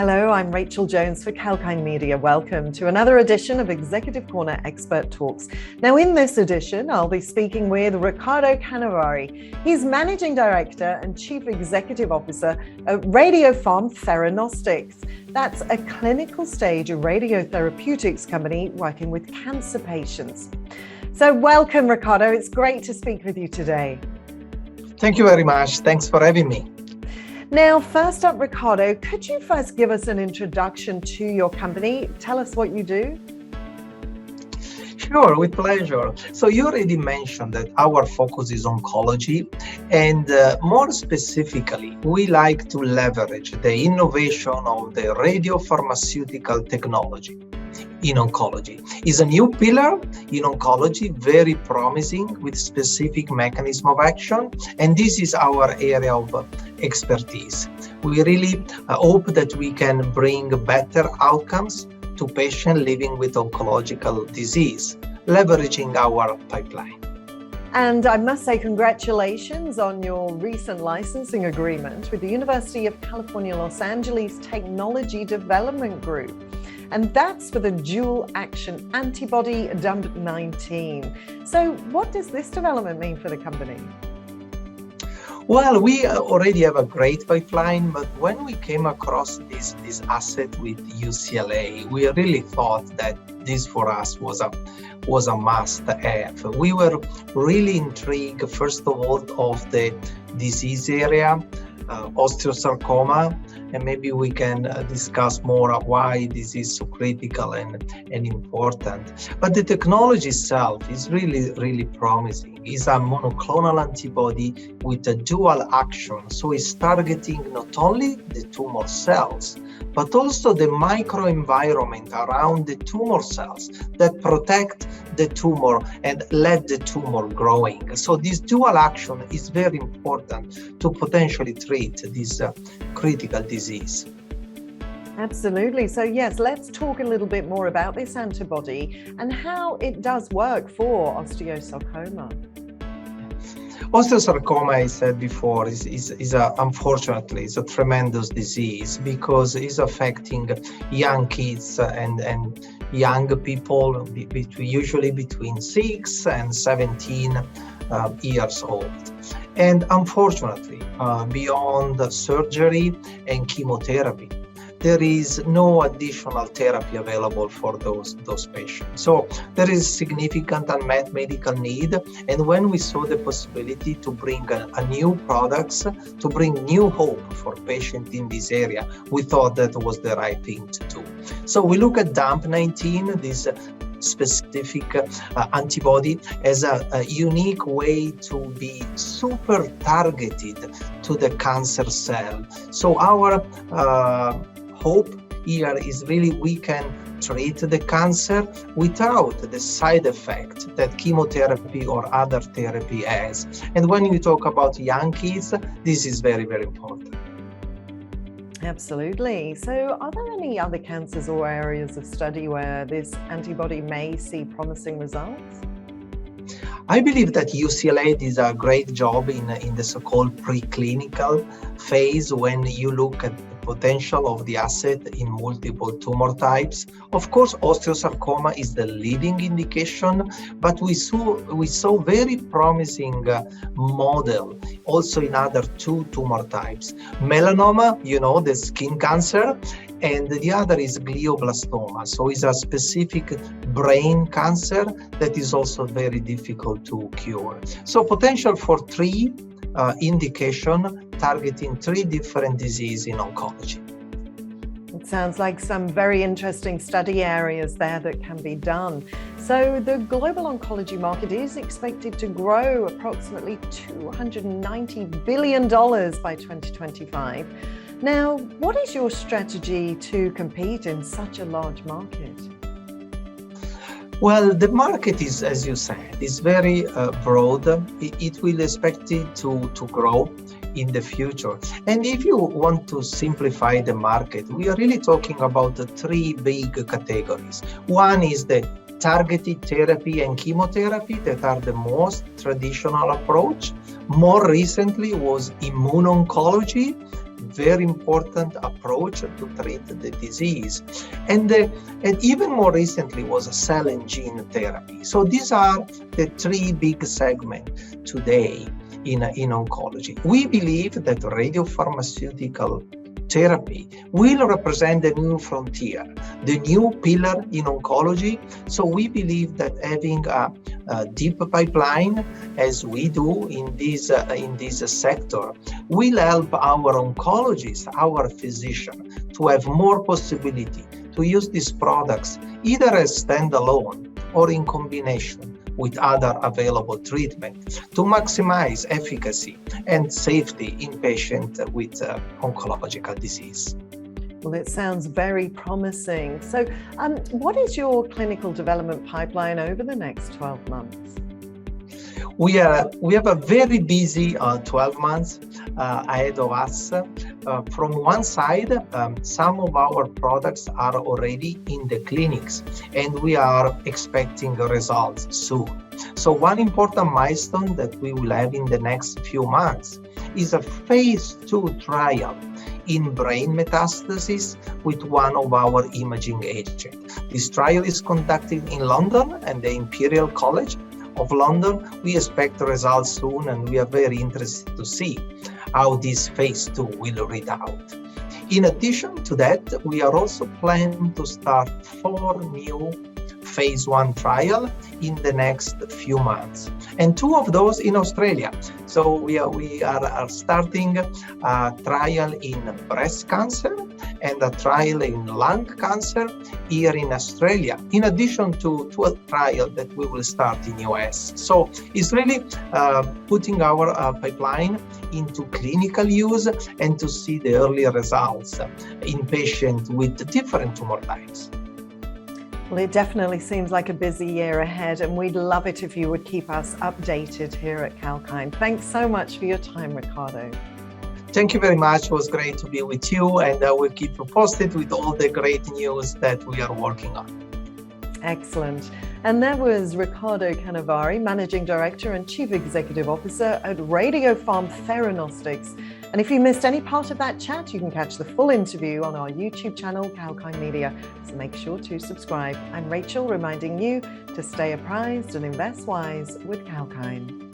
Hello, I'm Rachel Jones for Kalkine Media. Welcome to another edition of Executive Corner Expert Talks. Now, in this edition, I'll be speaking with Riccardo Canevari. He's Managing Director and Chief Executive Officer at Radiopharm Theranostics. That's a clinical stage radiotherapeutics company working with cancer patients. So welcome, Riccardo. It's great to speak with you today. Thank you very much. Thanks for having me. Now, first up, Riccardo, could you first give us an introduction to your company? Tell us what you do. Sure, with pleasure. So you already mentioned that our focus is oncology, and more specifically, we like to leverage the innovation of the radiopharmaceutical technology in oncology. It's a new pillar in oncology, very promising with specific mechanism of action, and this is our area of expertise. We really hope that we can bring better outcomes to patients living with oncological disease, leveraging our pipeline. And I must say congratulations on your recent licensing agreement with the University of California, Los Angeles Technology Development Group. And that's for the dual action antibody DUMP19. So what does this development mean for the company? Well, we already have a great pipeline, but when we came across this asset with UCLA, we really thought that this for us was a must-have. We were really intrigued, first of all, of the disease area, osteosarcoma, and maybe we can discuss more why this is so critical and important. But the technology itself is really promising. It's a monoclonal antibody with a dual action, so it's targeting not only the tumor cells, but also the microenvironment around the tumor cells that protect the tumor and let the tumor growing. So this dual action is very important to potentially treat this critical disease. Absolutely. So yes, let's talk a little bit more about this antibody and how it does work for osteosarcoma. Osteosarcoma, I said before, unfortunately is a tremendous disease because it's affecting young kids and young people, usually between 6 and 17 years old. And unfortunately, beyond surgery and chemotherapy, there is no additional therapy available for those patients. So there is significant unmet medical need. And when we saw the possibility to bring a new products, to bring new hope for patients in this area, we thought that was the right thing to do. So we look at DUMP19, this specific antibody, as a unique way to be super targeted to the cancer cell. So our hope here is really we can treat the cancer without the side effect that chemotherapy or other therapy has. And when you talk about young kids, this is very important. Absolutely. So are there any other cancers or areas of study where this antibody may see promising results? I believe that UCLA did a great job in the so-called preclinical phase when you look at the potential of the asset in multiple tumor types. Of course, osteosarcoma is the leading indication, but we saw very promising model also in other 2 tumor types. Melanoma, the skin cancer, and the other is glioblastoma. So it's a specific brain cancer that is also very difficult to cure. So potential for 3 indication targeting 3 different diseases in oncology. It sounds like some very interesting study areas there that can be done. So the global oncology market is expected to grow approximately $290 billion by 2025. Now, what is your strategy to compete in such a large market? Well, the market is, as you said, is very broad. It will expect it to grow in the future. And if you want to simplify the market, we are really talking about the 3 big categories. One is the targeted therapy and chemotherapy that are the most traditional approach. More recently was immuno-oncology, very important approach to treat the disease. And even more recently was cell and gene therapy. So these are the three big segments today in oncology. We believe that radiopharmaceutical therapy will represent the new frontier, the new pillar in oncology. So we believe that having a deep pipeline, as we do in this sector, will help our oncologists, our physicians, to have more possibility to use these products either as standalone or in combination with other available treatments to maximize efficacy and safety in patients with oncological disease. Well, it sounds very promising. So what is your clinical development pipeline over the next 12 months? We have a very busy 12 months ahead of us. From one side, some of our products are already in the clinics, and we are expecting results soon. So one important milestone that we will have in the next few months is a phase 2 trial in brain metastasis with one of our imaging agents. This trial is conducted in London and the Imperial College of London. We expect results soon, and we are very interested to see how this phase 2 will read out. In addition to that, we are also planning to start 4 new phase 1 trial in the next few months, and 2 of those in Australia. So we are starting a trial in breast cancer and a trial in lung cancer here in Australia, in addition to a trial that we will start in US. So it's really putting our pipeline into clinical use and to see the early results in patients with different tumor types. Well, it definitely seems like a busy year ahead, and we'd love it if you would keep us updated here at Kalkine. Thanks so much for your time, Riccardo. Thank you very much. It was great to be with you, and I will keep you posted with all the great news that we are working on. Excellent. And that was Riccardo Canevari, Managing Director and Chief Executive Officer at Radiopharm Theranostics. And if you missed any part of that chat, you can catch the full interview on our YouTube channel, Kalkine Media. So make sure to subscribe. I'm Rachel, reminding you to stay apprised and invest wise with Kalkine.